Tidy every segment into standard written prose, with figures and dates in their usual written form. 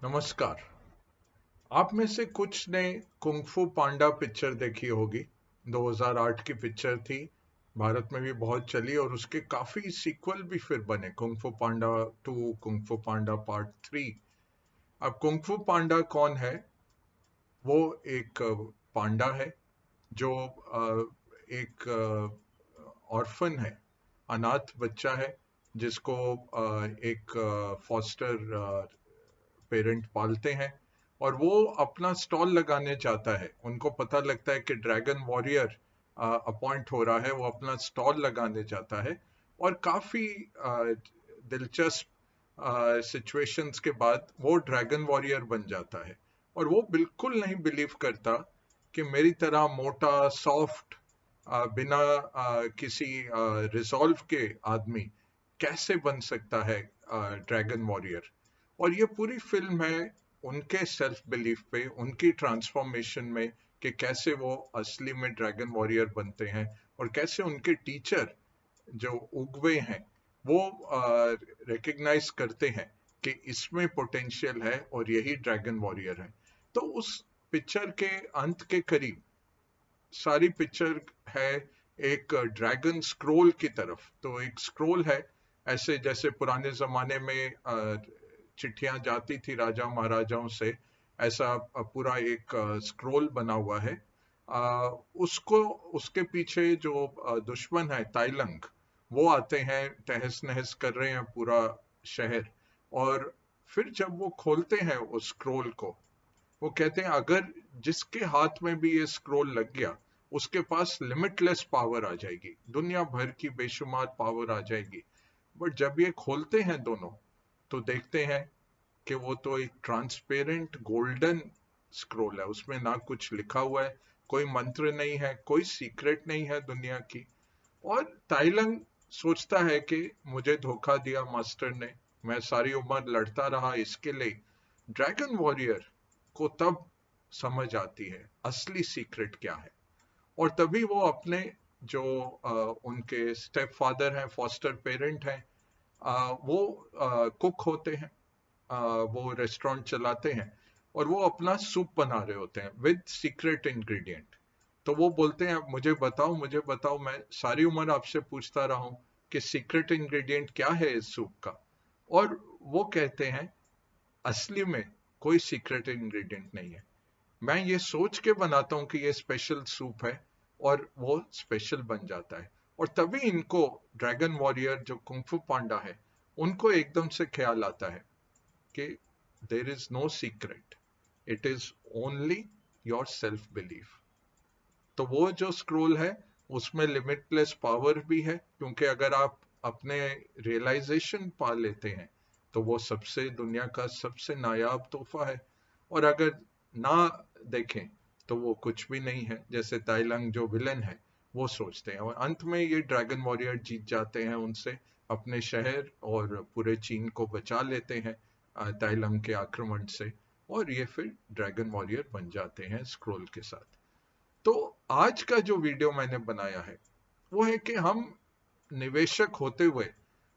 नमस्कार। आप में से कुछ ने कुंग फू पांडा पिक्चर देखी होगी। 2008 की पिक्चर थी। भारत में भी बहुत चली और उसके काफी सीक्वल भी फिर बने, कुंग फू पांडा 2, कुंग फू पांडा पार्ट 3। अब कुंग फू पांडा कौन है? वो एक पांडा है जो एक ऑर्फन है, अनाथ बच्चा है, जिसको एक फॉस्टर पेरेंट पालते हैं। और वो अपना स्टॉल लगाने चाहता है। उनको पता लगता है कि ड्रैगन वॉरियर अपॉइंट हो रहा है, वो अपना स्टॉल लगाने चाहता है। और काफी दिलचस्प सिचुएशंस के बाद वो ड्रैगन वॉरियर बन जाता है। और वो बिल्कुल नहीं बिलीव करता कि मेरी तरह मोटा सॉफ्ट बिना किसी रिजॉल्व के आदमी कैसे बन सकता है ड्रैगन वॉरियर। और ये पूरी फिल्म है उनके सेल्फ बिलीफ पे, उनकी ट्रांसफॉर्मेशन में, कि कैसे वो असली में ड्रैगन वॉरियर बनते हैं और कैसे उनके टीचर जो उगवे हैं वो रिकग्नाइज करते हैं कि इसमें पोटेंशियल है और यही ड्रैगन वॉरियर है। तो उस पिक्चर के अंत के करीब सारी पिक्चर है एक ड्रैगन स्क्रोल की तरफ। तो एक स्क्रोल है, ऐसे जैसे पुराने जमाने में चिट्ठियां जाती थी राजा महाराजाओं से, ऐसा पूरा एक स्क्रोल बना हुआ है। उसको उसके पीछे जो दुश्मन है ताइलंग, वो आते हैं, तहस नहस कर रहे हैं पूरा शहर। और फिर जब वो खोलते हैं उस स्क्रोल को, वो कहते हैं अगर जिसके हाथ में भी ये स्क्रोल लग गया उसके पास लिमिटलेस पावर आ जाएगी, दुनिया भर की बेशुमार पावर आ जाएगी। बट जब ये खोलते हैं दोनों, तो देखते हैं कि वो तो एक ट्रांसपेरेंट गोल्डन स्क्रोल है, उसमें ना कुछ लिखा हुआ है, कोई मंत्र नहीं है, कोई सीक्रेट नहीं है दुनिया की। और ताइलंग सोचता है कि मुझे धोखा दिया मास्टर ने, मैं सारी उम्र लड़ता रहा इसके लिए। ड्रैगन वॉरियर को तब समझ आती है असली सीक्रेट क्या है। और तभी वो अपने जो उनके स्टेप फादर हैं, फॉस्टर पेरेंट हैं, वो कुक होते हैं, वो रेस्टोरेंट चलाते हैं, और वो अपना सूप बना रहे होते हैं विद सीक्रेट इंग्रेडिएंट। तो वो बोलते हैं मुझे बताओ, मुझे बताओ, मैं सारी उम्र आपसे पूछता रहा हूं कि सीक्रेट इंग्रेडिएंट क्या है इस सूप का। और वो कहते हैं असली में कोई सीक्रेट इंग्रेडिएंट नहीं है, मैं ये सोच के बनाता हूँ कि ये स्पेशल सूप है, और वो स्पेशल बन जाता है। और तभी इनको, ड्रैगन वॉरियर जो कुंफू पांडा है, उनको एकदम से ख्याल आता है कि there is no secret, it is only your self belief. तो वो जो स्क्रोल है उसमें लिमिटलेस पावर भी है, क्योंकि अगर आप अपने रियलाइजेशन पा लेते हैं तो वो सबसे, दुनिया का सबसे नायाब तोहफा है। और अगर ना देखें तो वो कुछ भी नहीं है, जैसे ताइलंग जो विलन है वो सोचते हैं। और अंत में ये ड्रैगन वॉरियर जीत जाते हैं उनसे, अपने शहर और पूरे चीन को बचा लेते हैं ताइलंग के आक्रमण से। और ये फिर ड्रैगन वॉरियर बन जाते हैं स्क्रोल के साथ। तो आज का जो वीडियो मैंने बनाया है वो है कि हम निवेशक होते हुए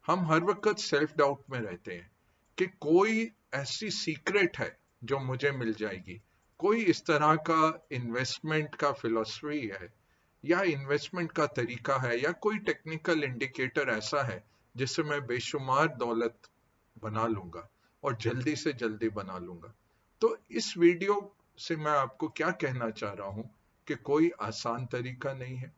हम हर वक्त सेल्फ डाउट में रहते हैं कि कोई ऐसी सीक्रेट है जो मुझे मिल जाएगी, कोई इस तरह का इन्वेस्टमेंट का फिलॉसफी है, या इन्वेस्टमेंट का तरीका है, या कोई टेक्निकल इंडिकेटर ऐसा है जिससे मैं बेशुमार दौलत बना लूंगा और जल्दी से जल्दी बना लूंगा। तो इस वीडियो से मैं आपको क्या कहना चाह रहा हूं कि कोई आसान तरीका नहीं है,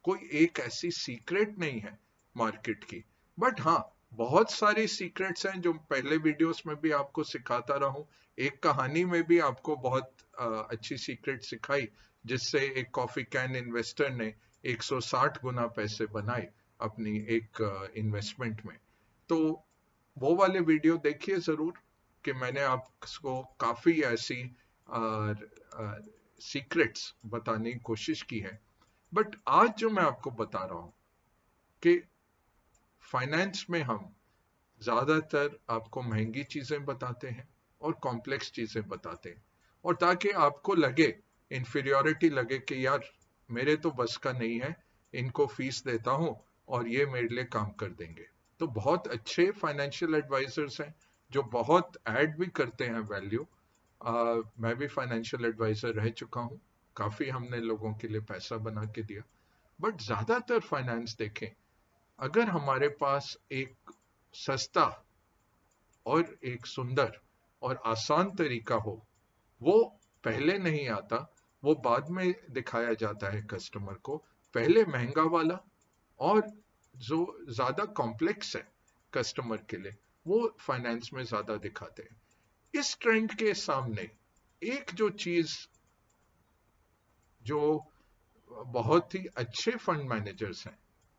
कोई एक ऐसी सीक्रेट नहीं है मार्केट की। बट हाँ, बहुत सारी सीक्रेट्स हैं जो पहले वीडियोस में भी आपको सिखाता रहा हूं। एक कहानी में भी आपको बहुत अच्छी सीक्रेट सिखाई, जिससे एक कॉफी कैन इन्वेस्टर ने 160 गुना पैसे बनाए अपनी एक इन्वेस्टमेंट में। तो वो वाले वीडियो देखिए जरूर, कि मैंने आपको काफी ऐसी सीक्रेट्स बताने की कोशिश की है। बट आज जो मैं आपको बता रहा हूं कि फाइनेंस में हम ज्यादातर आपको महंगी चीजें बताते हैं और कॉम्प्लेक्स चीजें बताते हैं, और ताकि आपको लगे, इंफीरियोरिटी लगे कि यार मेरे तो बस का नहीं है, इनको फीस देता हूं और ये मेरे लिए काम कर देंगे। तो बहुत अच्छे फाइनेंशियल एडवाइजर्स हैं जो बहुत ऐड भी करते हैं वैल्यू। मैं भी फाइनेंशियल एडवाइजर रह चुका हूँ, काफी हमने लोगों के लिए पैसा बना के दिया। बट ज्यादातर फाइनेंस देखें, अगर हमारे पास एक सस्ता और एक सुंदर और आसान तरीका हो, वो पहले नहीं आता, वो बाद में दिखाया जाता है कस्टमर को। पहले महंगा वाला और जो ज्यादा कॉम्प्लेक्स है कस्टमर के लिए, वो फाइनेंस में ज्यादा दिखाते हैं। इस ट्रेंड के सामने एक जो चीज जो बहुत ही अच्छे फंड मैनेजर्स हैं,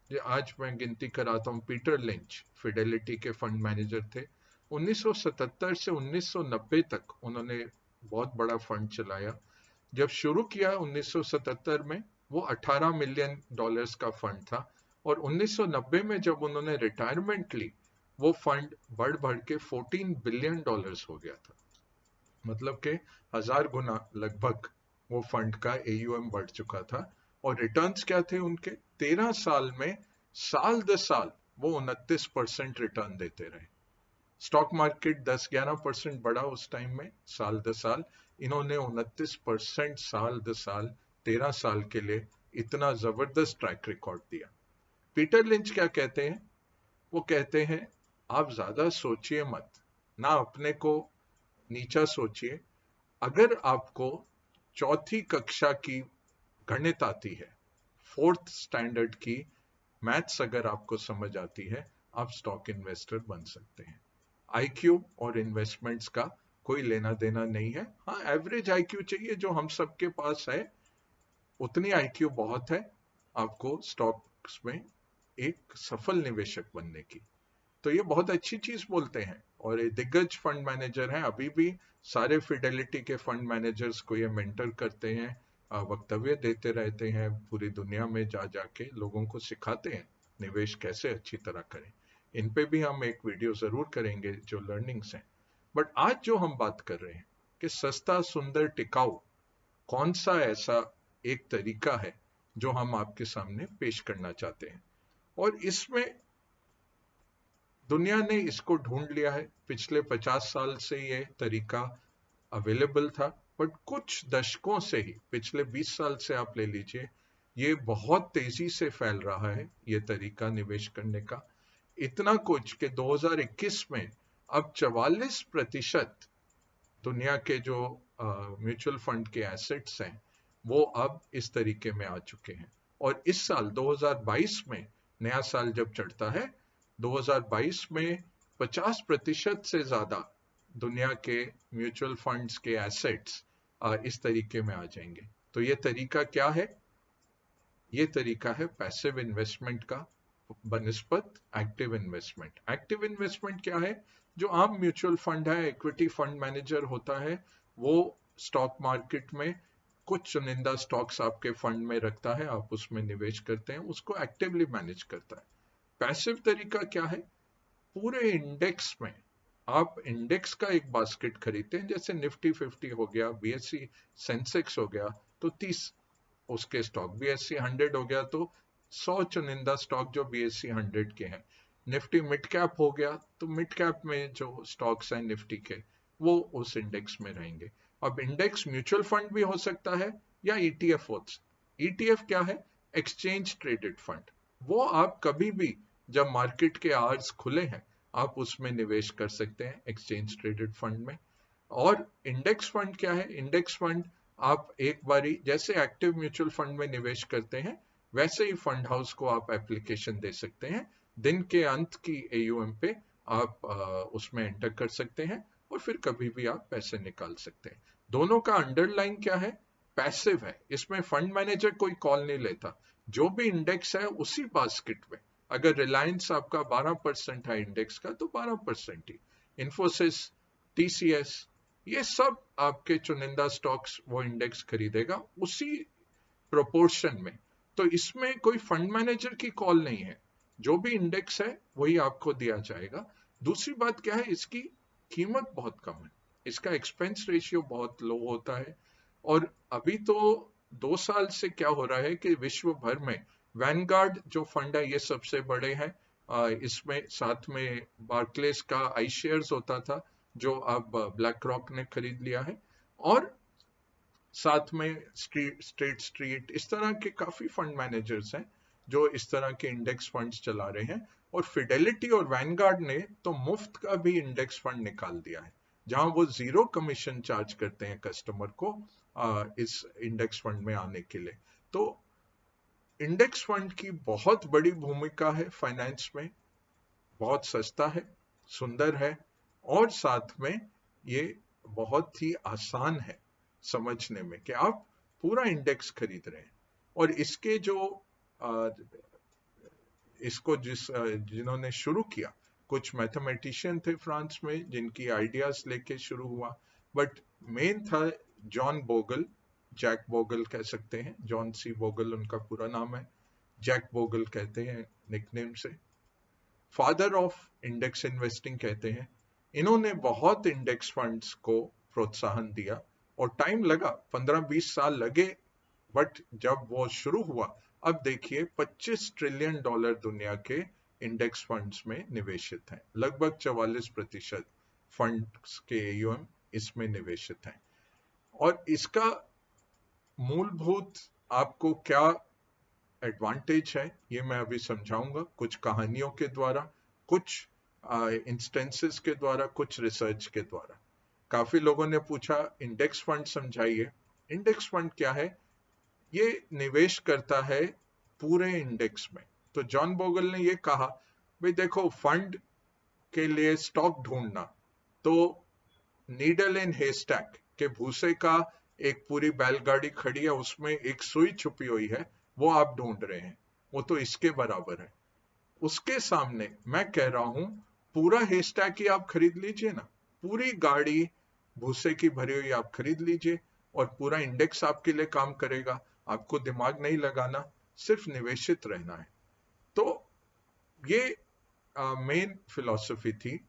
ये आज मैं गिनती कराता हूं। पीटर लिंच फिडेलिटी के फंड मैनेजर थे। 1977 से 1990 तक उन्होंने बहुत बड़ा फंड चलाया। जब शुरू किया 1977 में, वो $18 मिलियन का फंड था, और 1990 में जब उन्होंने रिटायरमेंट ली, वो फंड बढ़ बढ़ के $14 बिलियन हो गया था। मतलब के 1000 गुना लगभग वो फंड का AUM बढ़ चुका था। और रिटर्न्स क्या थे उनके? 13 साल में साल दर साल वो 29% रिटर्न देते रहे। स्टॉक मार्केट 10-11% बढ़ा उस टाइम में, साल दर साल इन्होंने 29% साल दर साल 13 साल के लिए इतना जबरदस्त ट्रैक रिकॉर्ड दिया। पीटर लिंच क्या कहते हैं? वो कहते हैं, आप ज्यादा सोचिए मत, ना अपने को नीचा सोचिए। अगर आपको चौथी कक्षा की गणित आती है, फोर्थ स्टैंडर्ड की मैथ्स अगर आपको समझ आती है, आप स्टॉक इन्वेस्टर बन सकते हैं। आईक्यू और इन्वेस्टमेंट्स का कोई लेना देना नहीं है। हाँ, एवरेज आईक्यू चाहिए जो हम सबके पास है, उतनी आईक्यू बहुत है आपको स्टॉक्स में एक सफल निवेशक बनने की। तो ये बहुत अच्छी चीज बोलते हैं, और ये दिग्गज फंड मैनेजर हैं। अभी भी सारे फिडेलिटी के फंड मैनेजर्स को ये मेंटर करते हैं, वक्तव्य देते रहते हैं, पूरी दुनिया में जा जाके लोगों को सिखाते हैं निवेश कैसे अच्छी तरह करें। इन पे भी हम एक वीडियो जरूर करेंगे जो लर्निंग्स हैं। बट आज जो हम बात कर रहे हैं कि सस्ता सुंदर टिकाऊ कौन सा ऐसा एक तरीका है जो हम आपके सामने पेश करना चाहते हैं। और इसमें दुनिया ने इसको ढूंढ लिया है। पिछले 50 साल से ये तरीका अवेलेबल था, बट कुछ दशकों से ही, पिछले 20 साल से आप ले लीजिए, ये बहुत तेजी से फैल रहा है ये तरीका निवेश करने का। इतना कुछ कि 2021 में अब 44% दुनिया के जो म्यूचुअल फंड के एसेट्स हैं, वो अब इस तरीके में आ चुके हैं। और इस साल 2022 में, नया साल जब चढ़ता है, 2022 में 50% से ज्यादा दुनिया के म्यूचुअल फंड्स के एसेट्स इस तरीके में आ जाएंगे। तो ये तरीका क्या है? ये तरीका है पैसिव इन्वेस्टमेंट का बनिस्बत एक्टिव इन्वेस्टमेंट। एक्टिव इन्वेस्टमेंट क्या है? जो आम म्यूचुअल फंड है, इक्विटी फंड मैनेजर होता है, वो स्टॉक मार्केट में कुछ चुनिंदा स्टॉक्स आपके फंड में रखता है, आप उसमें निवेश करते हैं, उसको एक्टिवली मैनेज करता है। पैसिव तरीका क्या है? पूरे इंडेक्स में आप इंडेक्स का एक बास्केट खरीदते हैं, जैसे निफ्टी 50 हो गया, BSE सेंसेक्स हो गया, तो 30 उसके स्टॉक, BSE 100 हो गया तो 100 चुनिंदा स्टॉक जो BSE 100 के हैं। निफ्टी मिड कैप हो गया तो मिड कैप में जो स्टॉक्स हैं निफ्टी के, वो उस इंडेक्स में रहेंगे। अब इंडेक्स म्यूचुअल फंड भी हो सकता है या ETF हो सकता है। ETF क्या है? Exchange traded fund. वो आप कभी भी, जब मार्केट के आवर्स खुले हैं, आप उसमें निवेश कर सकते हैं, एक्सचेंज ट्रेडेड फंड में। और इंडेक्स फंड क्या है? इंडेक्स फंड आप एक बारी जैसे एक्टिव म्यूचुअल फंड में निवेश करते हैं, वैसे ही फंड हाउस को आप एप्लीकेशन दे सकते हैं। दिन के अंत की AUM पे आप उसमें एंटर कर सकते हैं, और फिर कभी भी आप पैसे निकाल सकते हैं। दोनों का अंडरलाइन क्या है? पैसिव है। इसमें फंड मैनेजर कोई कॉल नहीं लेता। जो भी इंडेक्स है उसी बास्केट में, अगर रिलायंस आपका 12% है इंडेक्स का, तो 12% ही। इन्फोसिस, TCS, ये सब आपके चुनिंदा स्टॉक्स वो इंडेक्स खरीदेगा उसी प्रोपोर्शन में। तो इसमें कोई फंड मैनेजर की कॉल नहीं है, जो भी इंडेक्स है वही आपको दिया जाएगा। दूसरी बात क्या है? इसकी कीमत बहुत कम है, इसका एक्सपेंस रेशियो बहुत लो होता है। और अभी तो 2 साल से क्या हो रहा है कि विश्व भर में वैनगार्ड जो फंड है, ये सबसे बड़े हैं, इसमें साथ में बार्कलेस का आई शेयर्स होता था जो अब ब्लैक रॉक ने खरीद लिया है, और साथ में स्टेट स्ट्रीट, इस तरह के काफी फंड मैनेजर्स हैं जो इस तरह के इंडेक्स फंड्स चला रहे हैं। और फिडेलिटी और वैनगार्ड ने तो मुफ्त का भी इंडेक्स फंड निकाल दिया है, जहां वो जीरो कमीशन चार्ज करते हैं कस्टमर को इस इंडेक्स फंड में आने के लिए। तो इंडेक्स फंड की बहुत बड़ी भूमिका है फाइनेंस में, बहुत सस्ता है, सुंदर है, और साथ में ये बहुत ही आसान है समझने में कि आप पूरा इंडेक्स खरीद रहे हैं। और इसके जो इसको जिन्होंने शुरू किया, कुछ मैथमेटिशियन थे फ्रांस में जिनकी आइडियाज लेके शुरू हुआ, बट मेन था जॉन बोगल, जैक बोगल कह सकते हैं, जॉन सी बोगल उनका पूरा नाम है, जैक बोगल कहते हैं निकनेम से, फादर ऑफ इंडेक्स इन्वेस्टिंग कहते हैं। इन्होंने बहुत इंडेक्स फंड्स को प्रोत्साहन दिया, और टाइम लगा, 15-20 साल लगे, बट जब वो शुरू हुआ, अब देखिए $25 ट्रिलियन दुनिया के इंडेक्स फंड्स में निवेशित हैं, लगभग 44% फंड्स के AUM इसमें निवेशित हैं। और इसका मूलभूत आपको क्या एडवांटेज है ये मैं अभी समझाऊंगा, कुछ कहानियों के द्वारा, कुछ इंस्टेंसेस के द्वारा, कुछ रिसर्च के द्वारा। काफी लोगों ने पूछा इंडेक्स फंड समझाइए। इंडेक्स फंड क्या है? ये निवेश करता है पूरे इंडेक्स में। तो जॉन बोगल ने ये कहा, भाई देखो, फंड के लिए स्टॉक ढूंढना तो नीडल इन हेस्टैक के भूसे का एक पूरी बैलगाड़ी खड़ी है, उसमें एक सुई छुपी हुई है, वो आप ढूंढ रहे हैं, वो तो इसके बराबर है। उसके सामने मैं कह रहा हूं पूरा हेस्टैक ही आप खरीद लीजिए ना, पूरी गाड़ी भूसे की भरी हुई आप खरीद लीजिए, और पूरा इंडेक्स आपके लिए काम करेगा, आपको दिमाग नहीं लगाना, सिर्फ निवेशित रहना है। तो ये मेन फिलॉसफी थी।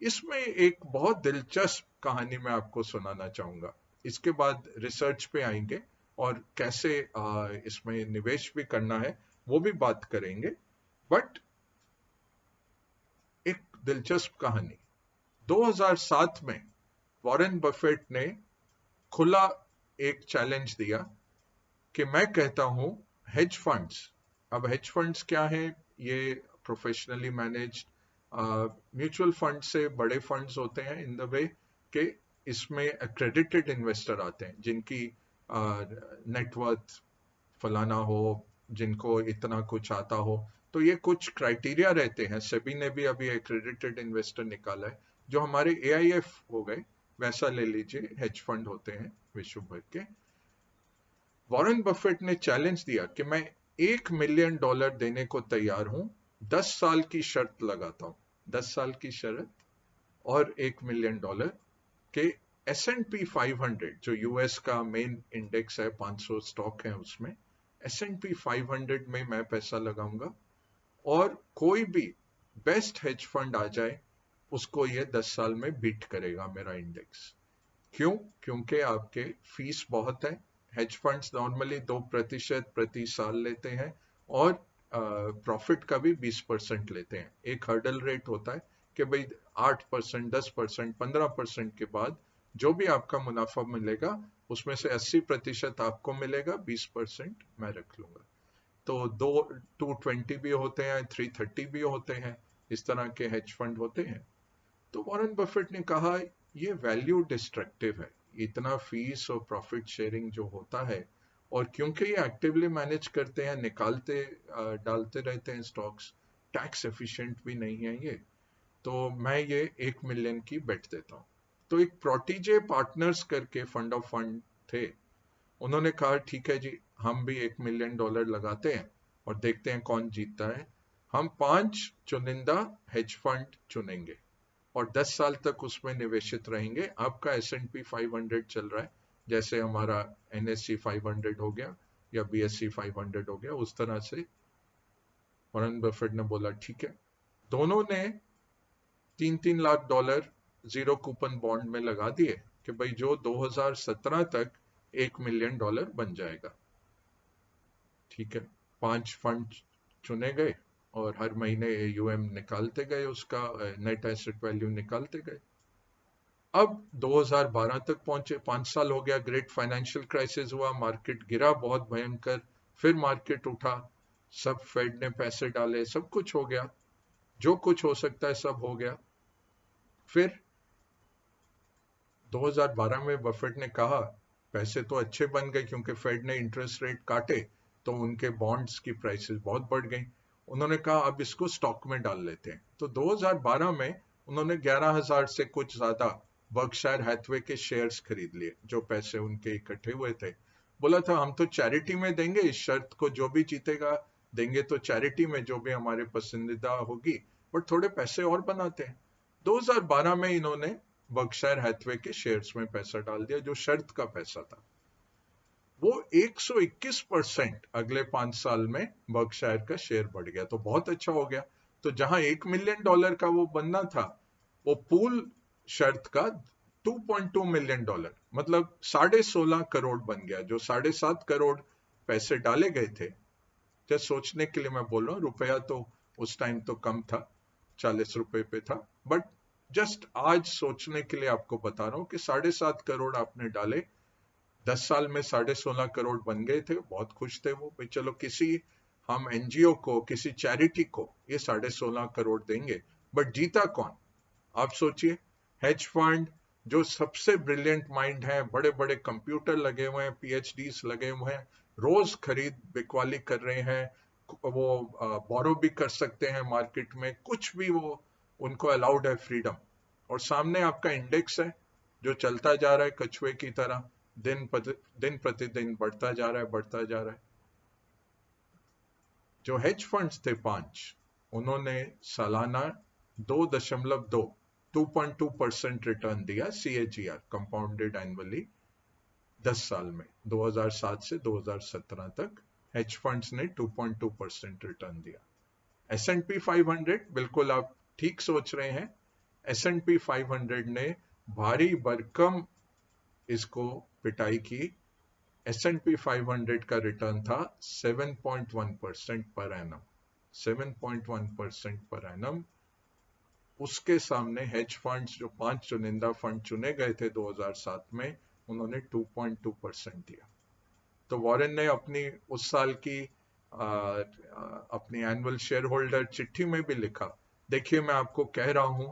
इसमें एक बहुत दिलचस्प कहानी मैं आपको सुनाना चाहूंगा, इसके बाद रिसर्च पे आएंगे और कैसे इसमें निवेश भी करना है वो भी बात करेंगे। बट एक दिलचस्प कहानी, 2007 में वॉरेन बफेट ने खुला एक चैलेंज दिया कि मैं कहता हूं हेज फंड्स, अब हेज फंड्स क्या है? ये प्रोफेशनली मैनेज्ड म्यूचुअल फंड से बड़े फंड्स होते हैं, इन द वे कि इसमें एक्रेडिटेड इन्वेस्टर आते हैं जिनकी नेटवर्थ फलाना हो, जिनको इतना कुछ आता हो। तो ये कुछ क्राइटेरिया रहते हैं, सेबी ने भी अभी एक्रेडिटेड इन्वेस्टर निकाला है, जो हमारे AIF हो गए वैसा ले लीजिए, हेज फंड होते हैं विश्व भर के। वॉरेन बफेट ने चैलेंज दिया कि मैं $1 मिलियन देने को तैयार हूं, 10 साल की शर्त लगाता हूं, 10 साल की शर्त, और $1 मिलियन के S&P 500 जो यूएस का मेन इंडेक्स है, 500 स्टॉक है उसमें, S&P 500 में मैं पैसा लगाऊंगा, और कोई भी बेस्ट हेज फंड आ जाए उसको ये 10 साल में बीट करेगा मेरा इंडेक्स। क्यों? क्योंकि आपके फीस बहुत है, हेज फंड्स नॉर्मली 2% प्रति साल लेते हैं, और प्रॉफिट का भी 20% लेते हैं। एक हर्डल रेट होता है कि भाई 8%, 10%, 15% के बाद जो भी आपका मुनाफा मिलेगा उसमें से 80% आपको मिलेगा, 20% मैं रख लूंगा। तो 220 भी होते हैं, 330 भी होते हैं, इस तरह के हेज फंड होते हैं। तो वॉरेन बफेट ने कहा ये वैल्यू डिस्ट्रक्टिव है, इतना फीस और प्रॉफिट शेयरिंग जो होता है, और क्योंकि ये एक्टिवली मैनेज करते हैं, निकालते डालते रहते हैं स्टॉक्स, टैक्स एफिशिएंट भी नहीं है ये, तो मैं ये 1 मिलियन की बेट देता हूँ। तो एक प्रोटीजे पार्टनर्स करके फंड ऑफ फंड थे, उन्होंने कहा ठीक है जी, हम भी $1 मिलियन लगाते हैं और देखते हैं कौन जीतता है। हम 5 चुनिंदा हेज फंड चुनेंगे और 10 साल तक उसमें निवेशित रहेंगे। आपका S&P 500 चल रहा है, जैसे हमारा NSE 500 हो गया या BSE 500 हो गया, उस तरह से। वॉरेन बफेट ने बोला ठीक है। दोनों ने $3-3 लाख जीरो कूपन बॉन्ड में लगा दिए कि भाई जो 2017 तक $1 मिलियन बन जाएगा। ठीक है, 5 फंड चुने गए और हर महीने AUM निकालते गए, उसका नेट एसेट वैल्यू निकालते गए। अब 2012 तक पहुंचे, 5 साल हो गया, ग्रेट फाइनेंशियल क्राइसिस हुआ, मार्केट गिरा बहुत भयंकर, फिर मार्केट उठा, सब फेड ने पैसे डाले, सब कुछ हो गया, जो कुछ हो सकता है सब हो गया। फिर 2012 में बफेट ने कहा पैसे तो अच्छे बन गए क्योंकि फेड ने इंटरेस्ट रेट काटे, तो उनके बॉन्ड्स की प्राइसेस बहुत बढ़ गई। उन्होंने कहा अब इसको स्टॉक में डाल लेते हैं, तो 2012 में उन्होंने 11,000 से कुछ ज्यादा बर्कशायर हैथवे के शेयर्स खरीद लिए, जो पैसे उनके इकट्ठे हुए थे। बोला था हम तो चैरिटी में देंगे, इस शर्त को जो भी जीतेगा देंगे तो चैरिटी में, जो भी हमारे पसंदीदा होगी, बट थोड़े पैसे और बनाते हैं। 2012 में इन्होंने बर्कशायर हैथवे के शेयर्स में पैसा डाल दिया, जो शर्त का पैसा था। वो 121% अगले 5 साल में बर्कशायर का शेयर बढ़ गया, तो बहुत अच्छा हो गया। तो जहां $1 मिलियन का वो बनना था, वो पूल शर्त का $2.2 मिलियन, मतलब 16.5 करोड़ बन गया, जो 7.5 करोड़ पैसे डाले गए थे। जस्ट सोचने के लिए मैं बोल रहा हूँ, रुपया तो उस टाइम तो कम था, 40 रुपए पे था, बट जस्ट आज सोचने के लिए आपको बता रहा हूँ कि 7.5 करोड़ आपने डाले, 10 साल में 16.5 करोड़ बन गए थे, बहुत खुश थे वो, भाई चलो किसी हम NGO को, किसी चैरिटी को ये 16.5 करोड़ देंगे। बट जीता कौन? आप सोचिए, हेज फंड, जो सबसे ब्रिलियंट माइंड है, बड़े बड़े कंप्यूटर लगे हुए हैं, PhDs लगे हुए हैं, रोज खरीद बिकवाली कर रहे हैं, वो बोरो भी कर सकते हैं मार्केट में, कुछ भी वो उनको अलाउड है, फ्रीडम। और सामने आपका इंडेक्स है जो चलता जा रहा है कछुए की तरह, दिन प्रतिदिन बढ़ता जा रहा है, बढ़ता जा रहा है। जो हेज फंड्स थे 5, उन्होंने सालाना 2.2 2.2% रिटर्न दिया, CAGR, कंपाउंडेड एनुअली, 10 साल में, 2007 से 2017 तक हेज फंड्स ने 2.2% रिटर्न दिया। S&P 500, बिल्कुल आप ठीक सोच रहे हैं, S&P 500 ने भारी भरकम इसको पिटाई की। S&P 500 का रिटर्न था 7.1% पर एनम, 7.1% पर एनम। उसके सामने हेज फंड्स, जो 5 चुनिंदा फंड चुने गए थे 2007 में, उन्होंने 2.2% दिया। तो वॉरेन ने अपनी उस साल की अपनी एनुअल शेयर होल्डर चिट्ठी में भी लिखा, देखिए मैं आपको कह रहा हूं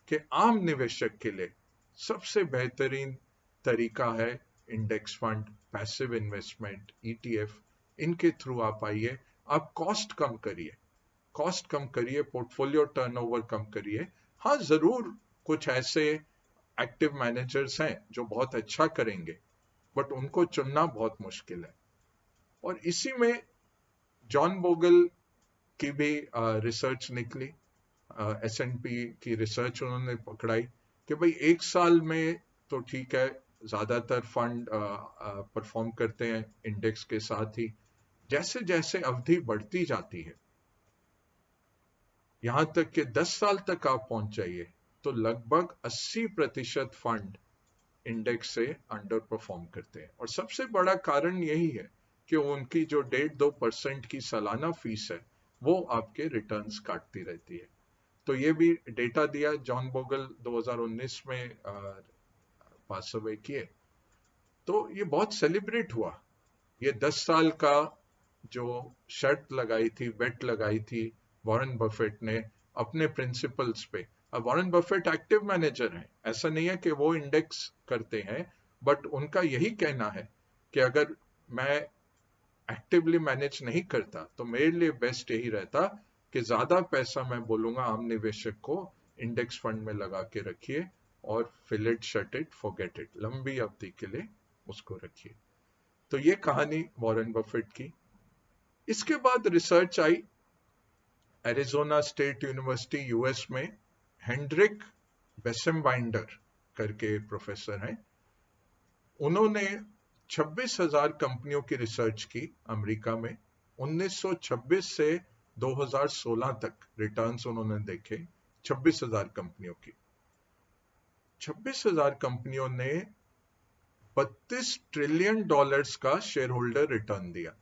कि आम निवेशक के लिए सबसे बेहतरीन तरीका है index fund, passive investment, ETF, इनके थ्रू आप आइए, आप कॉस्ट कम करिए, कॉस्ट कम करिए, पोर्टफोलियो टर्नओवर कम करिए। हाँ जरूर कुछ ऐसे एक्टिव मैनेजर्स हैं जो बहुत अच्छा करेंगे, बट उनको चुनना बहुत मुश्किल है। और इसी में जॉन बोगल की भी रिसर्च निकली, S&P की रिसर्च उन्होंने पकड़ाई कि भाई 1 साल में तो ठीक है, ज्यादातर फंड परफॉर्म करते हैं इंडेक्स के साथ ही, जैसे जैसे अवधि बढ़ती जाती है, यहां तक कि 10 साल तक आप पहुंच जाइए, तो लगभग 80% फंड इंडेक्स से अंडर परफॉर्म करते हैं। और सबसे बड़ा कारण यही है कि उनकी जो 1.5-2% की सालाना फीस है, वो आपके रिटर्न्स काटती रहती है। तो ये भी डेटा दिया जॉन बोगल 2019 में पास अवे किए। तो ये बहुत सेलिब्रेट हुआ, ये 10 साल का जो शर्त लगाई थी, बेट लगाई थी वॉरेन बफेट ने अपने प्रिंसिपल्स पे। अब वॉरेन बफेट एक्टिव मैनेजर हैं, ऐसा नहीं है कि वो इंडेक्स करते हैं, बट उनका यही कहना है कि अगर मैं एक्टिवली मैनेज नहीं करता तो मेरे लिए बेस्ट यही रहता कि ज्यादा पैसा मैं बोलूंगा आम निवेशक को इंडेक्स फंड में लगा के रखिए, और fill it, shut it, forget it, लंबी अवधि के लिए उसको रखिए। तो ये कहानी वॉरेन बफेट की। इसके बाद रिसर्च आई, एरिजोना स्टेट यूनिवर्सिटी US में हेंड्रिक बेसेमबाइंडर करके प्रोफेसर हैं, उन्होंने 26,000 कंपनियों की रिसर्च की अमेरिका में, 1926 से 2016 तक रिटर्न्स उन्होंने देखे 26,000 कंपनियों की। 26,000 कंपनियों ने $32 ट्रिलियन का शेयर होल्डर रिटर्न दिया,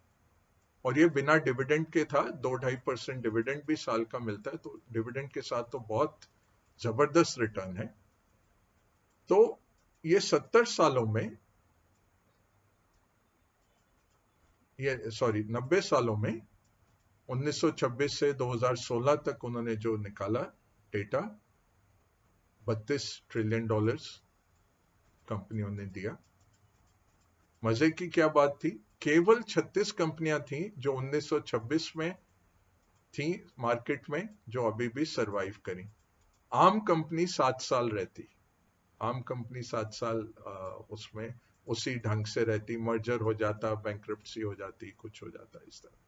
और ये बिना डिविडेंड के था, 2-2.5% डिविडेंड भी साल का मिलता है, तो डिविडेंड के साथ तो बहुत जबरदस्त रिटर्न है। तो ये 70 सालों में, ये सॉरी 90 सालों में, 1926 से 2016 तक उन्होंने जो निकाला डेटा, $32 ट्रिलियन कंपनियों ने दिया। मजे की क्या बात थी, केवल 36 कंपनियां थी जो 1926 में थी मार्केट में, जो अभी भी सरवाइव करी। आम कंपनी 7 साल रहती, आम कंपनी 7 साल उसमें उसी ढंग से रहती, मर्जर हो जाता, बैंक्रप्सी हो जाती, कुछ हो जाता इस तरह।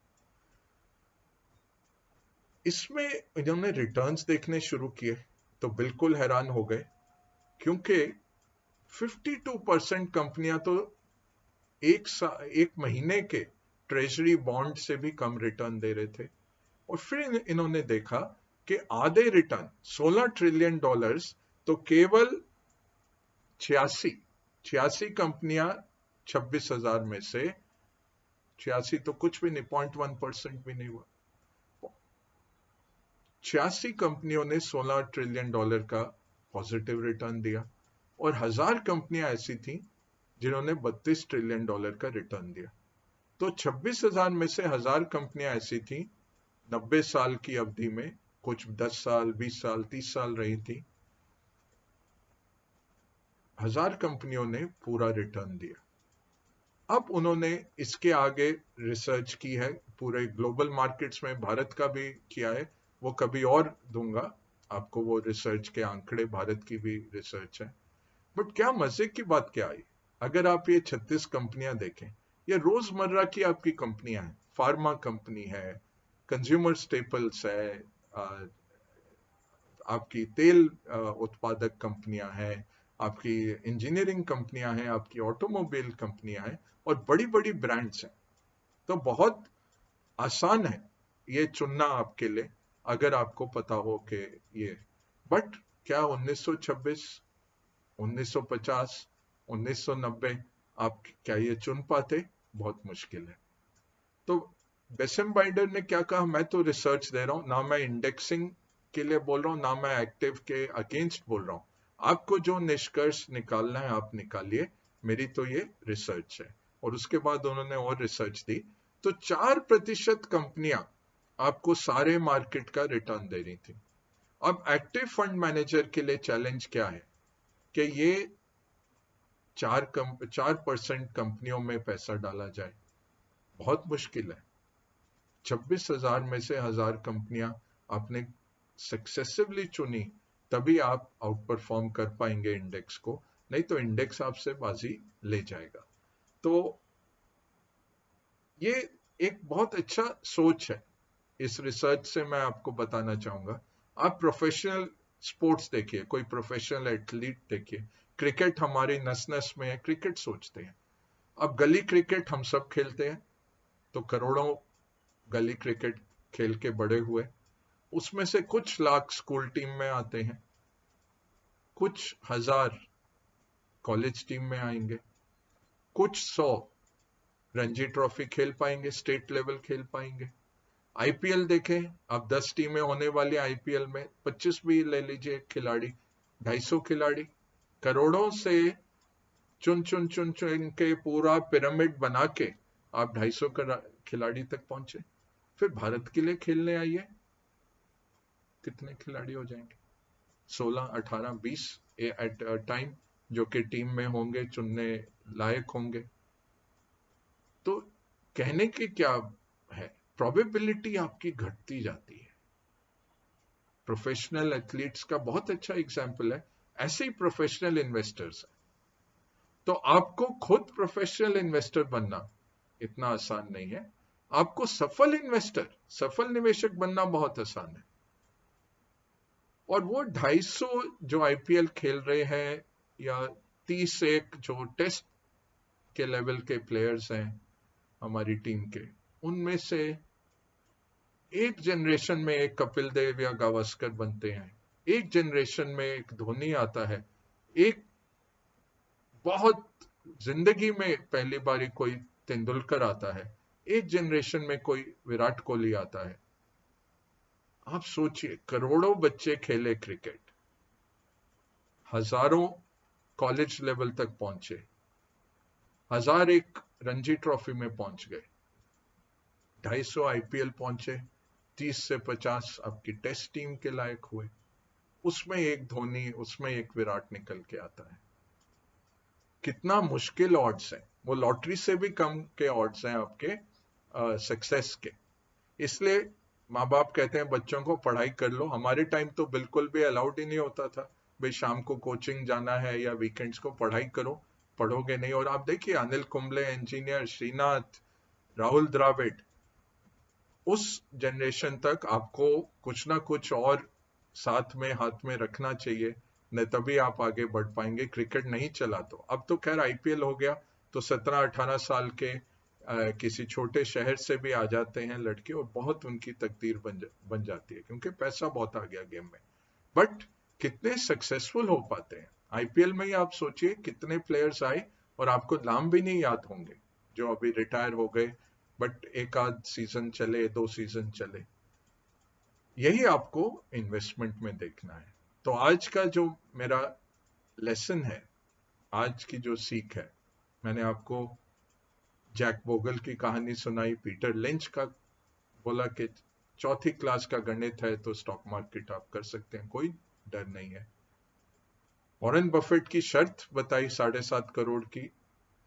इसमें इन्होंने रिटर्न्स देखने शुरू किए तो बिल्कुल हैरान हो गए, क्योंकि 52% कंपनियां तो एक महीने के ट्रेजरी बॉन्ड से भी कम रिटर्न दे रहे थे। और फिर इन्होंने देखा कि आधे रिटर्न $16 ट्रिलियन तो केवल 86 कंपनियां 26,000 में से, 86 तो कुछ भी नहीं, 0.1% भी नहीं हुआ, 86 कंपनियों ने $16 ट्रिलियन का पॉजिटिव रिटर्न दिया, और 1000 कंपनियां ऐसी थी जिन्होंने $32 ट्रिलियन का रिटर्न दिया। तो 26,000 में से 1000 कंपनियां ऐसी थी 90 साल की अवधि में, कुछ 10 साल, 20 साल, 30 साल रही थी, 1000 कंपनियों ने पूरा रिटर्न दिया। अब उन्होंने इसके आगे रिसर्च की है, पूरे ग्लोबल मार्केट्स में, भारत का भी किया है, वो कभी और दूंगा आपको वो रिसर्च के आंकड़े, भारत की भी रिसर्च है। बट क्या मजे की बात क्या आई, अगर आप ये 36 कंपनियां देखें, ये रोजमर्रा की आपकी कंपनियां हैं, फार्मा कंपनी है, कंज्यूमर स्टेपल्स है, आपकी तेल उत्पादक कंपनियां हैं, आपकी इंजीनियरिंग कंपनियां हैं, आपकी ऑटोमोबाइल कंपनियां हैं, और बड़ी बड़ी ब्रांड्स हैं। तो बहुत आसान है ये चुनना आपके लिए, अगर आपको पता हो कि ये। बट क्या 1926, 1950, 1990 आप क्या ये चुन पाते? बहुत मुश्किल है। तो बेसिम बाइंडर ने क्या कहा, मैं तो रिसर्च दे रहा हूं ना, मैं इंडेक्सिंग के लिए बोल रहा हूं ना, मैं एक्टिव के अगेंस्ट बोल रहा हूं, आपको जो निष्कर्ष निकालना है आप निकालिए, मेरी तो ये रिसर्च है। और उसके बाद उन्होंने और रिसर्च दी, तो 4% कंपनियां आपको सारे मार्केट का रिटर्न दे रही थी। अब एक्टिव फंड मैनेजर के लिए चैलेंज क्या है कि ये 4% कंपनियों में पैसा डाला जाए, बहुत मुश्किल है। 26,000 में से 1000 कंपनियां आपने सक्सेसिवली चुनी, तभी आप आउट परफॉर्म कर पाएंगे इंडेक्स को, नहीं तो इंडेक्स आपसे बाजी ले जाएगा। तो ये एक बहुत अच्छा सोच है, इस रिसर्च से मैं आपको बताना चाहूंगा। आप प्रोफेशनल स्पोर्ट्स देखिए, कोई प्रोफेशनल एथलीट देखिए, क्रिकेट हमारी नस नस में है, क्रिकेट सोचते हैं। अब गली क्रिकेट हम सब खेलते हैं, तो करोड़ों गली क्रिकेट खेल के बड़े हुए, उसमें से कुछ लाख स्कूल टीम में आते हैं, कुछ हजार कॉलेज टीम में आएंगे, कुछ 100 रणजी ट्रॉफी खेल पाएंगे, स्टेट लेवल खेल पाएंगे। आईपीएल देखें, अब 10 टीमें होने वाली आईपीएल में, 25 भी ले लीजिए खिलाड़ी, 250 खिलाड़ी, करोड़ों से चुन चुन चुन चुन के पूरा पिरामिड बना के आप 250 खिलाड़ी तक पहुंचे। फिर भारत के लिए खेलने आइए, कितने खिलाड़ी हो जाएंगे? 16, 18, 20 एट अ टाइम, जो कि टीम में होंगे, चुनने लायक होंगे। तो कहने की क्या है, प्रोबेबिलिटी आपकी घटती जाती है। प्रोफेशनल एथलीट्स का बहुत अच्छा एग्जाम्पल है, ऐसे ही प्रोफेशनल इन्वेस्टर्स हैं। तो आपको खुद प्रोफेशनल इन्वेस्टर बनना इतना आसान नहीं है, आपको सफल इन्वेस्टर, सफल निवेशक बनना बहुत आसान है। और वो 250 जो आईपीएल खेल रहे हैं, या 31 जो टेस्ट के लेवल के प्लेयर्स हैं हमारी टीम के, उनमें से एक जनरेशन में एक कपिल देव या गावस्कर बनते हैं, एक जनरेशन में एक धोनी आता है, एक बहुत जिंदगी में पहली बार कोई तेंदुलकर आता है, एक जनरेशन में कोई विराट कोहली आता है। आप सोचिए, करोड़ों बच्चे खेले क्रिकेट, हजारों कॉलेज लेवल तक पहुंचे, 1001 रणजी ट्रॉफी में पहुंच गए, 250 आईपीएल पहुंचे, 30 से 50 आपकी टेस्ट टीम के लायक हुए। उसमें एक धोनी, उसमें एक विराट निकल के आता है। कितना मुश्किल ऑड्स है, वो लॉटरी से भी कम के ऑड्स हैं आपके सक्सेस के। इसलिए माँ बाप कहते हैं बच्चों को पढ़ाई कर लो। हमारे टाइम तो बिल्कुल भी अलाउड ही नहीं होता था, भाई शाम को कोचिंग जाना है या वीकेंड्स को पढ़ाई करो, पढ़ोगे नहीं। और आप देखिए अनिल कुंबले इंजीनियर, श्रीनाथ, राहुल द्राविड़, उस जनरेशन तक आपको कुछ ना कुछ और साथ में हाथ में रखना चाहिए, नहीं तभी आप आगे बढ़ पाएंगे। क्रिकेट नहीं चला तो अब तो खैर आईपीएल हो गया, तो 17-18 साल के किसी छोटे शहर से भी आ जाते हैं लड़के और बहुत उनकी तकदीर बन जाती है, क्योंकि पैसा बहुत आ गया गेम में। बट कितने सक्सेसफुल हो पाते हैं आईपीएल में ही आप सोचिए, कितने प्लेयर्स आए और आपको नाम भी नहीं याद होंगे जो अभी रिटायर हो गए, बट एक आध सीजन चले, 2 सीजन चले। यही आपको इन्वेस्टमेंट में देखना है। तो आज का जो मेरा लेसन है, आज की जो सीख है, मैंने आपको जैक बोगल की कहानी सुनाई, पीटर लिंच का बोला कि चौथी क्लास का गणित है तो स्टॉक मार्केट आप कर सकते हैं, कोई डर नहीं है। वॉरेन बफेट की शर्त बताई, 7.5 करोड़ की,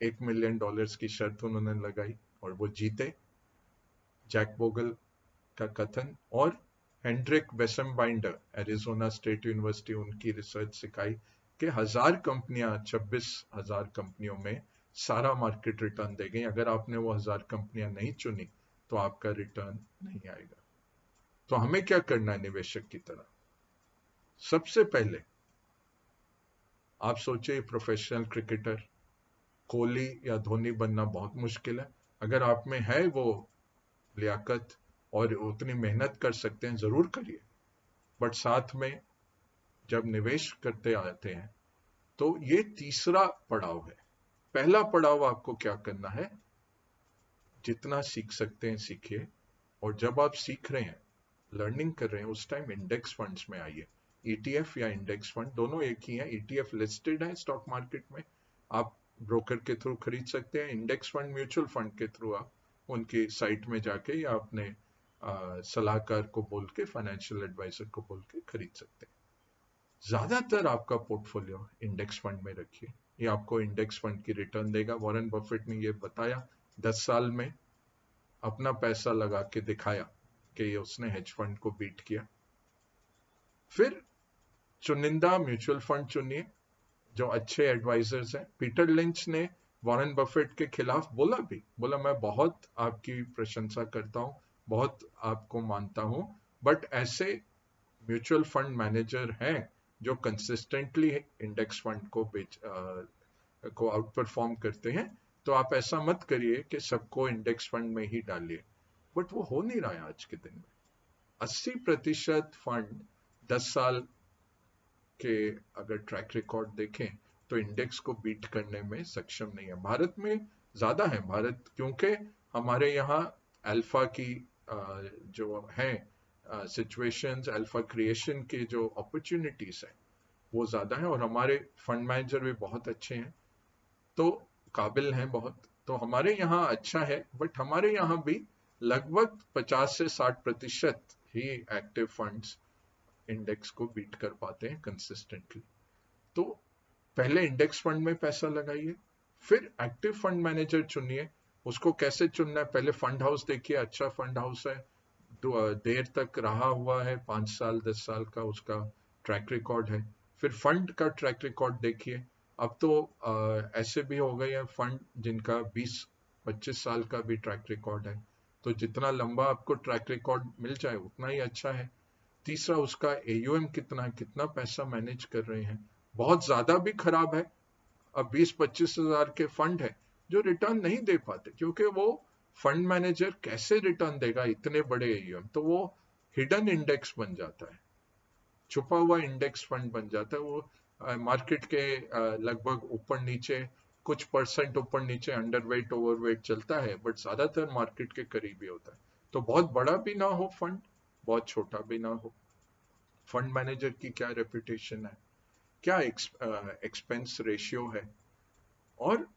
$1 मिलियन की शर्त उन्होंने लगाई और वो जीते। जैक बोगल का कथन, और हेंड्रिक बेसमबाइंडर, एरिजोना स्टेट यूनिवर्सिटी, उनकी रिसर्च सिखाई कि 1000 कंपनियां, 26,000 कंपनियों में सारा मार्केट रिटर्न देंगे। अगर आपने वो 1000 कंपनियां नहीं चुनी तो आपका रिटर्न नहीं आएगा। तो हमें क्या करना है निवेशक की तरह? सबसे पहले आप सोचिए, प्रोफेशनल क्रिकेटर कोहली या धोनी बनना बहुत मुश्किल है। अगर आप में है वो लियाकत और उतनी मेहनत कर सकते हैं, जरूर करिए। बट साथ में जब निवेश करते आते हैं तो ये तीसरा पड़ाव है। पहला पड़ाव आपको क्या करना है, जितना सीख सकते हैं सीखिए, और जब आप सीख रहे हैं, लर्निंग कर रहे हैं, उस टाइम इंडेक्स फंड्स में आइए। ईटीएफ या इंडेक्स फंड दोनों एक ही है। ईटीएफ लिस्टेड है स्टॉक मार्केट में, आप ब्रोकर के थ्रू खरीद सकते हैं। इंडेक्स फंड म्यूचुअल फंड के थ्रू आप उनकी साइट में जाके या अपने सलाहकार को बोल के, फाइनेंशियल एडवाइजर को बोल के खरीद सकते हैं। ज्यादातर आपका पोर्टफोलियो इंडेक्स फंड में रखिए, ये आपको इंडेक्स फंड की रिटर्न देगा। वॉरेन बफेट ने ये बताया, 10 साल में अपना पैसा लगा के दिखाया कि उसने हेज फंड को बीट किया। फिर चुनिंदा म्यूचुअल फंड चुनिए जो अच्छे एडवाइजर्स हैं। पीटर लिंच ने वॉरेन बफेट के खिलाफ बोला भी, बोला मैं बहुत आपकी प्रशंसा करता हूं, बहुत आपको मानता हूं, बट ऐसे म्यूचुअल फंड मैनेजर हैं जो कंसिस्टेंटली इंडेक्स फंड को आउट परफॉर्म करते हैं, तो आप ऐसा मत करिए कि सबको इंडेक्स फंड में ही डालिए। बट वो हो नहीं रहा है आज के दिन में। 80% फंड 10 साल के अगर ट्रैक रिकॉर्ड देखें तो इंडेक्स को बीट करने में सक्षम नहीं है। भारत में ज्यादा है, भारत क्योंकि हमारे यहाँ अल्फा की जो है सिचुएशंस, अल्फा क्रिएशन के जो अपॉर्चुनिटीज हैं वो ज्यादा है, और हमारे फंड मैनेजर भी बहुत अच्छे हैं, तो काबिल हैं बहुत, तो हमारे यहाँ अच्छा है। बट हमारे यहाँ भी लगभग 50 से 60% ही एक्टिव फंड्स इंडेक्स को बीट कर पाते हैं कंसिस्टेंटली। तो पहले इंडेक्स फंड में पैसा लगाइए, फिर एक्टिव फंड मैनेजर चुनिए। उसको कैसे चुनना है, पहले फंड हाउस देखिए, अच्छा फंड हाउस है, देर तक रहा हुआ है, 5 साल 10 साल का उसका ट्रैक रिकॉर्ड है। फिर फंड का ट्रैक रिकॉर्ड देखिए। अब तो ऐसे भी हो गए हैं फंड जिनका 20-25 साल का भी ट्रैक रिकॉर्ड है, तो जितना लंबा आपको ट्रैक रिकॉर्ड मिल जाए उतना ही अच्छा है। तीसरा, उसका एयूएम कितना है, कितना पैसा मैनेज कर रहे हैं। बहुत ज्यादा भी खराब है, अब 20-25 हजार के फंड है जो रिटर्न नहीं दे पाते, क्योंकि वो फंड मैनेजर कैसे रिटर्न देगा इतने बड़े एयूएम, तो वो हिडन इंडेक्स बन जाता है, छुपा हुआ इंडेक्स फंड बन जाता है। वो मार्केट के लगभग ऊपर नीचे कुछ परसेंट ऊपर नीचे अंडरवेट ओवरवेट चलता है, बट ज्यादातर मार्केट के करीब ही होता है। तो बहुत बड़ा भी ना हो फंड, बहुत छोटा भी ना हो। फंड मैनेजर की क्या रेपुटेशन है, क्या एक्सपेंस रेशियो है, और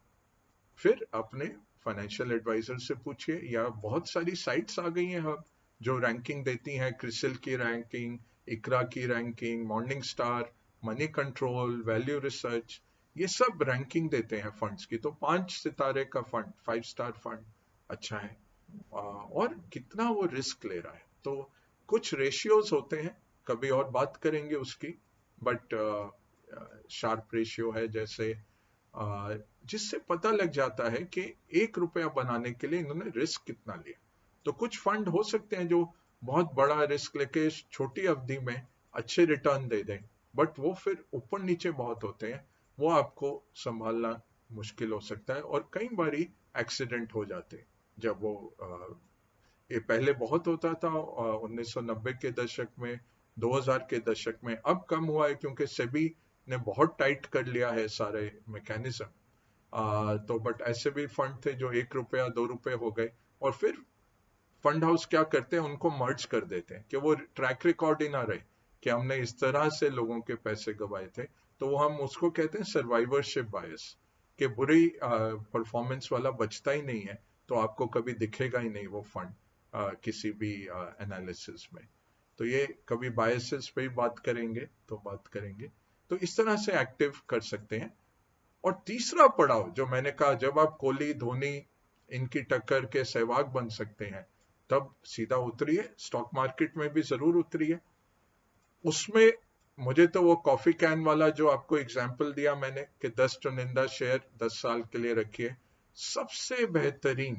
फिर अपने फाइनेंशियल एडवाइजर से पूछिए, या बहुत सारी साइट्स आ गई हैं अब जो रैंकिंग देती हैं, क्रिसिल की रैंकिंग, इकरा की ranking, morning star, money control, value research, ये सब रैंकिंग देते हैं फंड्स की। तो 5 सितारे का फंड, 5 स्टार फंड अच्छा है, और कितना वो रिस्क ले रहा है। तो कुछ रेशियोज होते हैं, कभी और बात करेंगे उसकी, बट शार्प रेशियो है जैसे, जिससे पता लग जाता है कि 1 रुपया बनाने के लिए इन्होंने रिस्क कितना लिया। तो कुछ फंड हो सकते हैं जो बहुत बड़ा रिस्क लेके छोटी अवधि में अच्छे रिटर्न दे दें, बट वो फिर ऊपर नीचे बहुत होते हैं, वो आपको संभालना मुश्किल हो सकता है, और कई बारी एक्सीडेंट हो जाते हैं। जब वो ये पहले बहुत होता था 1990 के दशक में, 2000 के दशक में, अब कम हुआ है क्योंकि सेबी ने बहुत टाइट कर लिया है सारे मैकेनिज्म। तो बट ऐसे भी फंड थे जो 1 रुपया 2 रुपए हो गए, और फिर फंड हाउस क्या करते हैं, उनको मर्ज कर देते हैं कि वो ट्रैक रिकॉर्ड ही ना रहे कि हमने इस तरह से लोगों के पैसे गवाए थे। तो वो हम उसको कहते हैं सर्वाइवरशिप बायस, कि बुरी परफॉर्मेंस वाला बचता ही नहीं है, तो आपको कभी दिखेगा ही नहीं वो फंड किसी भी एनालिसिस में। तो ये कभी बायसेस पे ही बात करेंगे, तो बात करेंगे। तो इस तरह से एक्टिव कर सकते हैं। और तीसरा पड़ाव जो मैंने कहा, जब आप कोहली धोनी इनकी टक्कर के सहवाग बन सकते हैं, तब सीधा उतरिए, स्टॉक मार्केट में भी जरूर उतरिए। उसमें मुझे तो वो कॉफी कैन वाला जो आपको एग्जाम्पल दिया मैंने कि 10 चुनिंदा शेयर 10 साल के लिए रखिए, सबसे बेहतरीन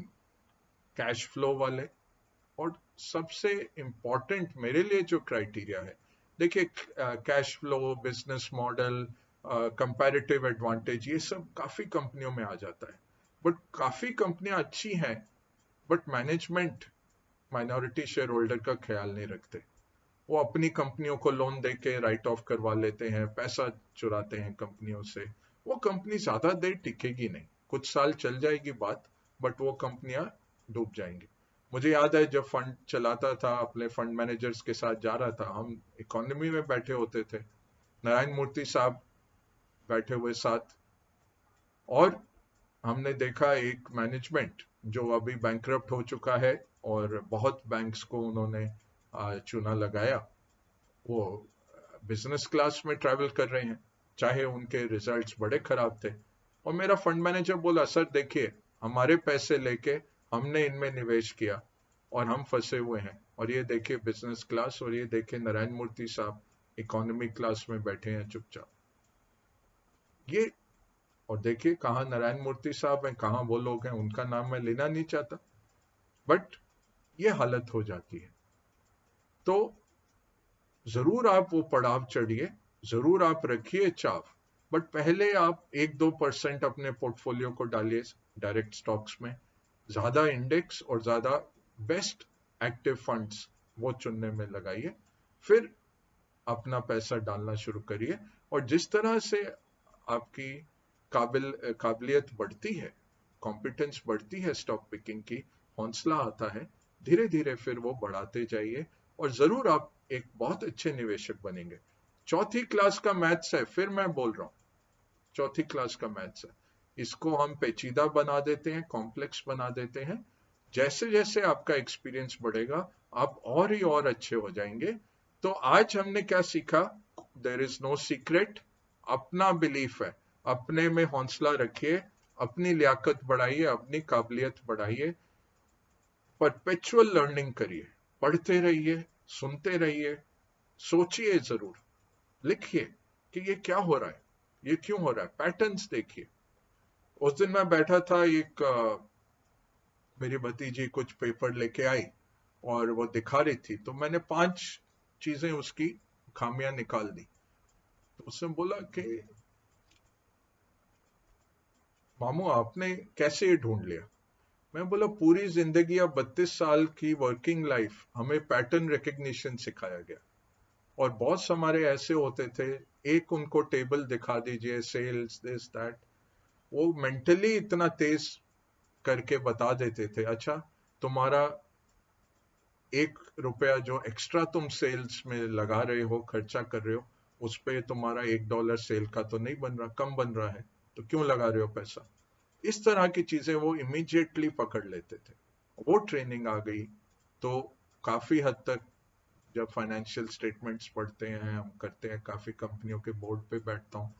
कैश फ्लो वाले, और सबसे इंपॉर्टेंट मेरे लिए जो क्राइटेरिया है, देखिए cash flow, business model, comparative advantage, ये सब काफी कंपनियों में आ जाता है। बट काफी कंपनियां अच्छी हैं, but management minority share holder का ख्याल नहीं रखते। वो अपनी कंपनियों को लोन देके राइट ऑफ करवा लेते हैं, पैसा चुराते हैं कंपनियों से। वो कंपनी ज्यादा देर टिकेगी नहीं, कुछ साल चल जाएगी बात, बट वो कंपनियां डूब जाएंगी। मुझे याद है जब फंड चलाता था, अपने फंड मैनेजर्स के साथ जा रहा था, हम इकोनॉमी में बैठे होते थे, नारायण मूर्ति साहब बैठे हुए साथ, और हमने देखा एक मैनेजमेंट जो अभी बैंकरप्ट हो चुका है, और बहुत बैंक्स को उन्होंने चूना लगाया, वो बिजनेस क्लास में ट्रैवल कर रहे हैं, चाहे उनके रिजल्ट्स बड़े खराब थे। और मेरा फंड मैनेजर बोला, सर देखिए, हमारे पैसे लेके हमने इनमें निवेश किया और हम फंसे हुए हैं, और ये देखिए बिजनेस क्लास, और ये देखिए नारायण मूर्ति साहब इकोनॉमी क्लास में बैठे हैं चुपचाप। ये, और देखिए कहाँ नारायण मूर्ति साहब हैं, कहाँ वो लोग हैं, उनका नाम मैं लेना नहीं चाहता, बट ये हालत हो जाती है। तो जरूर आप वो पड़ाव चढ़िए, जरूर आप रखिए चाव, बट पहले आप 1-2% अपने पोर्टफोलियो को डालिए डायरेक्ट स्टॉक्स में, ज्यादा इंडेक्स और ज्यादा बेस्ट एक्टिव फंड्स वो चुनने में लगाइए, फिर अपना पैसा डालना शुरू करिए। और जिस तरह से आपकी काबिलियत बढ़ती है, कॉम्पिटेंस बढ़ती है स्टॉक पिकिंग की, हौसला आता है, धीरे धीरे फिर वो बढ़ाते जाइए, और जरूर आप एक बहुत अच्छे निवेशक बनेंगे। चौथी क्लास का मैथ्स है, फिर मैं बोल रहा हूं, चौथी क्लास का मैथ्स है, इसको हम पेचीदा बना देते हैं, कॉम्प्लेक्स बना देते हैं। जैसे जैसे आपका एक्सपीरियंस बढ़ेगा, आप और ही और अच्छे हो जाएंगे। तो आज हमने क्या सीखा, देयर इज नो सीक्रेट, अपना बिलीफ है, अपने में हौसला रखिए, अपनी लियाकत बढ़ाइए, अपनी काबिलियत बढ़ाइए, परपेचुअल लर्निंग करिए, पढ़ते रहिए, सुनते रहिए, सोचिए जरूर, लिखिए कि ये क्या हो रहा है, ये क्यों हो रहा है, पैटर्न्स देखिए। उस दिन मैं बैठा था, एक मेरी भतीजी कुछ पेपर लेके आई और वो दिखा रही थी, तो मैंने 5 चीजें उसकी खामियां निकाल दी। तो उसने बोला कि मामू आपने कैसे ये ढूंढ लिया। मैं बोला पूरी जिंदगी, अब 32 साल की वर्किंग लाइफ, हमें पैटर्न रिकग्निशन सिखाया गया, और बॉस हमारे ऐसे होते थे, एक उनको टेबल दिखा दीजिए, सेल्स दिस दैट, वो मेंटली इतना तेज करके बता देते थे, अच्छा तुम्हारा 1 रुपया जो एक्स्ट्रा तुम सेल्स में लगा रहे हो, खर्चा कर रहे हो, उस पे तुम्हारा $1 सेल का तो नहीं बन रहा, कम बन रहा है, तो क्यों लगा रहे हो पैसा। इस तरह की चीजें वो इमीडिएटली पकड़ लेते थे। वो ट्रेनिंग आ गई तो काफी हद तक जब फाइनेंशियल स्टेटमेंट्स पढ़ते हैं, हम करते हैं, काफी कंपनियों के बोर्ड पे बैठता हूँ,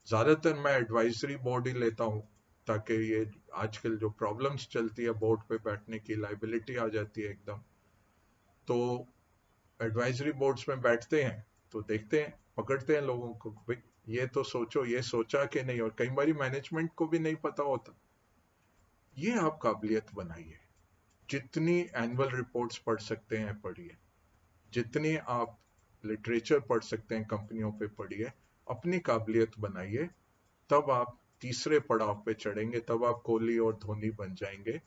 ज्यादातर मैं एडवाइजरी बोर्ड ही लेता हूँ, ताकि ये आजकल जो प्रॉब्लम्स चलती है बोर्ड पे बैठने की, लाइबिलिटी आ जाती है एकदम, तो एडवाइजरी बोर्ड्स में बैठते हैं तो देखते हैं, पकड़ते हैं लोगों को, भाई ये तो सोचो, ये सोचा कि नहीं, और कई बार मैनेजमेंट को भी नहीं पता होता। ये आप काबिलियत बनाइए, जितनी एनुअल रिपोर्ट्स पढ़ सकते हैं पढ़िए, जितनी आप लिटरेचर पढ़ सकते हैं कंपनियों पे पढ़िए, अपनी काबिलियत बनाइए, तब आप तीसरे पड़ाव पे चढ़ेंगे, तब आप कोहली और धोनी बन जाएंगे।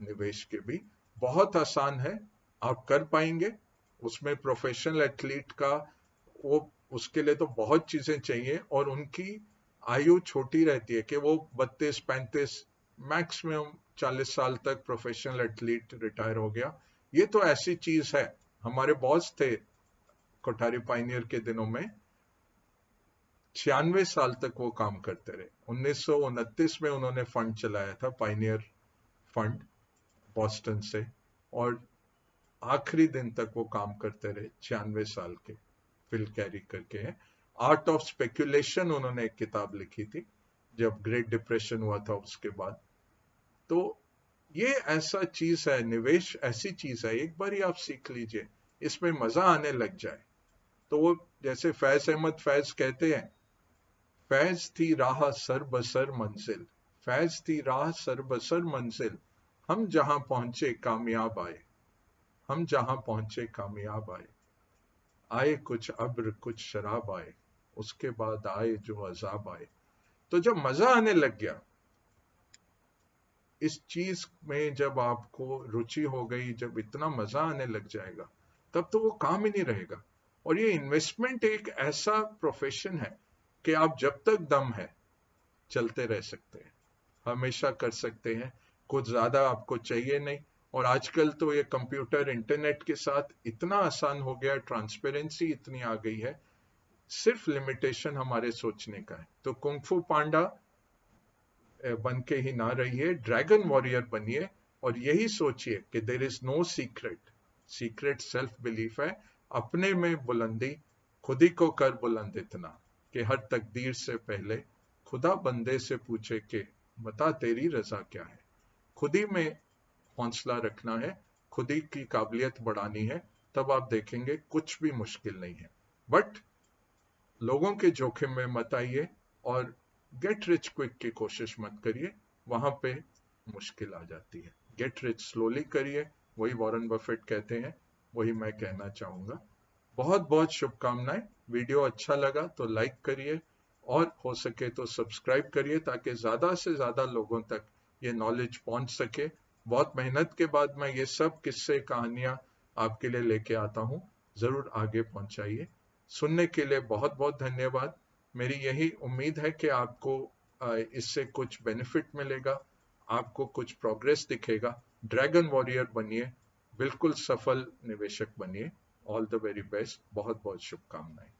निवेश के भी बहुत आसान है, आप कर पाएंगे। उसमें प्रोफेशनल एथलीट का वो, उसके लिए तो बहुत चीजें चाहिए, और उनकी आयु छोटी रहती है कि वो 32-35, मैक्सिमम 40 साल तक प्रोफेशनल एथलीट रिटायर हो गया। ये तो ऐसी चीज है, हमारे बॉस थे कोठारी पाइनियर के दिनों में, 96 साल तक वो काम करते रहे। 1929 में उन्होंने फंड चलाया था, पाइनियर फंड, बॉस्टन से, और आखिरी दिन तक वो काम करते रहे, 96 साल के। फिल कैरी करके है, आर्ट ऑफ स्पेक्यूलेशन, उन्होंने एक किताब लिखी थी जब ग्रेट डिप्रेशन हुआ था उसके बाद। तो ये ऐसा चीज है, निवेश ऐसी चीज है, एक बार ही आप सीख लीजिए, इसमें मजा आने लग जाए तो वो, जैसे फैज अहमद फैज कहते हैं, फैज थी राह सर बसर मंजिल, फैज थी राह सर बसर मंजिल, हम जहां पहुंचे कामयाब आए, हम जहां पहुंचे कामयाब आए, आए कुछ अब्र कुछ शराब आए, उसके बाद आए जो अजाब आए। तो जब मजा आने लग गया इस चीज में, जब आपको रुचि हो गई, जब इतना मजा आने लग जाएगा, तब तो वो काम ही नहीं रहेगा। और ये इन्वेस्टमेंट एक ऐसा प्रोफेशन है कि आप जब तक दम है चलते रह सकते हैं, हमेशा कर सकते हैं, कुछ ज्यादा आपको चाहिए नहीं। और आजकल तो ये कंप्यूटर इंटरनेट के साथ इतना आसान हो गया, ट्रांसपेरेंसी इतनी आ गई है, सिर्फ लिमिटेशन हमारे सोचने का है। तो कुंग-फू पांडा बन के ही ना रहिए, ड्रैगन वॉरियर बनिए, और यही सोचिए कि there is no secret, secret self belief है, अपने में बुलंदी, खुद ही को कर बुलंद इतना कि हर तकदीर से पहले खुदा बंदे से पूछे कि बता तेरी रजा क्या है। खुद ही में हौसला रखना है, खुद ही की काबिलियत बढ़ानी है, तब आप देखेंगे कुछ भी मुश्किल नहीं है। बट लोगों के जोखिम में मत आइए, और गेट रिच क्विक की कोशिश मत करिए, वहां पे मुश्किल आ जाती है। गेट रिच स्लोली करिए, वही वॉरेन बफेट कहते हैं, वही मैं कहना चाहूंगा। बहुत बहुत शुभकामनाएं। वीडियो अच्छा लगा तो लाइक करिए, और हो सके तो सब्सक्राइब करिए, ताकि ज्यादा से ज्यादा लोगों तक ये नॉलेज पहुंच सके। बहुत मेहनत के बाद मैं ये सब किस्से कहानियां आपके लिए लेके आता हूं, जरूर आगे पहुंचाइए। सुनने के लिए बहुत बहुत धन्यवाद। मेरी यही उम्मीद है कि आपको इससे कुछ बेनिफिट मिलेगा, आपको कुछ प्रोग्रेस दिखेगा। ड्रैगन वॉरियर बनिए, बिल्कुल सफल निवेशक बनिए। ऑल द वेरी बेस्ट, बहुत बहुत शुभकामनाएं।